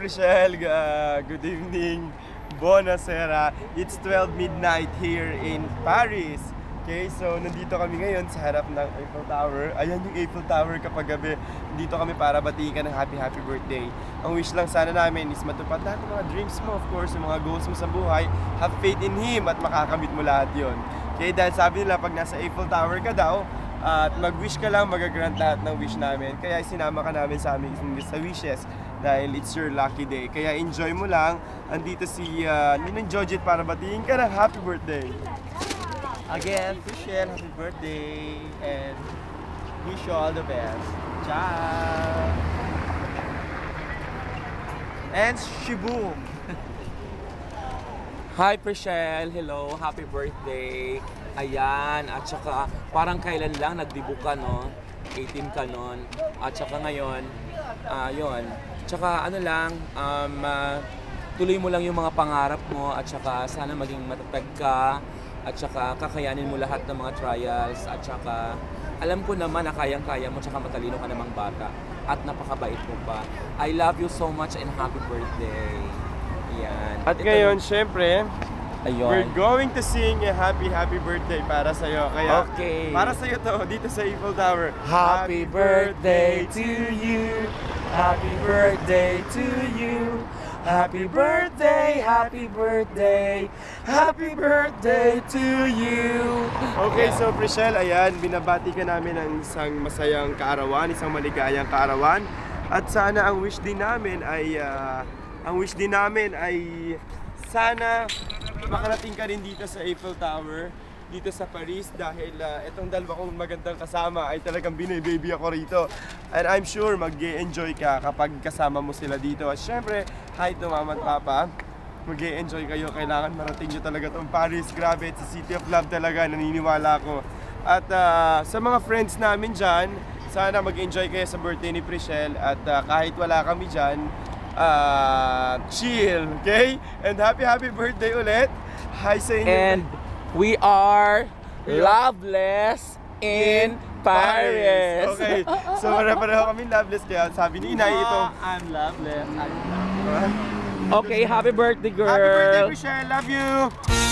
Michelle. Good evening. Buonasera. It's 12 midnight here in Paris. Okay, so nandito kami ngayon sa harap ng Eiffel Tower. Ayan yung Eiffel Tower kapag gabi. Dito kami para batiin ka ng happy birthday. Ang wish lang sana namin is matupad lahat ng mga dreams mo, of course, yung mga goals mo sa buhay. Have faith in Him at makakamit mo lahat yon. Okay, dahil sabi nila pag nasa Eiffel Tower ka daw, at mag-wish ka lang, mag-grant lahat ng wish namin. Kaya sinama ka namin sa aming sa wishes dahil it's your lucky day. Kaya enjoy mo lang. Andito si Ninong Jojit para batiin ka ng happy birthday. Again, Michelle, happy birthday and wish you all the best. Ciao! And Shibu! Hi, Michelle. Hello. Happy birthday. Ayan. At saka, parang kailan lang nagdibo ka, no? 18 ka nun. At saka ngayon, yun. Tsaka ano lang, tuloy mo lang yung mga pangarap mo. At saka, sana maging matatag ka. At saka kakayanin mo lahat ng mga trials. At saka alam ko naman na kayang-kaya mo, tsaka matalino ka namang bata. At napakabait mo pa. I love you so much and happy birthday. Ayan. At ngayon, syempre, ayun, we're going to sing a happy birthday para sa'yo. Kaya, okay, para sa'yo to, dito sa Eiffel Tower. Happy birthday to you. Happy birthday to you. Happy birthday, happy birthday, happy birthday to you. Okay, so Michelle, ayan, binabati ka namin ng isang masayang kaarawan, isang maligayang kaarawan. At sana ang wish din namin ay sana makarating ka rin dito sa Eiffel Tower, dito sa Paris, dahil itong dalawa kong magandang kasama ay talagang binibaby ako rito. And I'm sure mag-e-enjoy ka kapag kasama mo sila dito. At syempre, hi to Mama at Papa, mag-e-enjoy kayo. Kailangan marating nyo talaga itong Paris. Grabe, it's a city of love talaga, naniniwala ko. At sa mga friends namin dyan, sana mag-enjoy kayo sa birthday ni Michelle. At kahit wala kami dyan, chill, okay? And happy birthday ulit. Hi sa inyo. And we are loveless in Paris. Okay, so pareho kami loveless, kaya sabi ni Inay ito. I'm loveless. Okay, happy birthday, girl. Happy birthday, Michelle. Love you.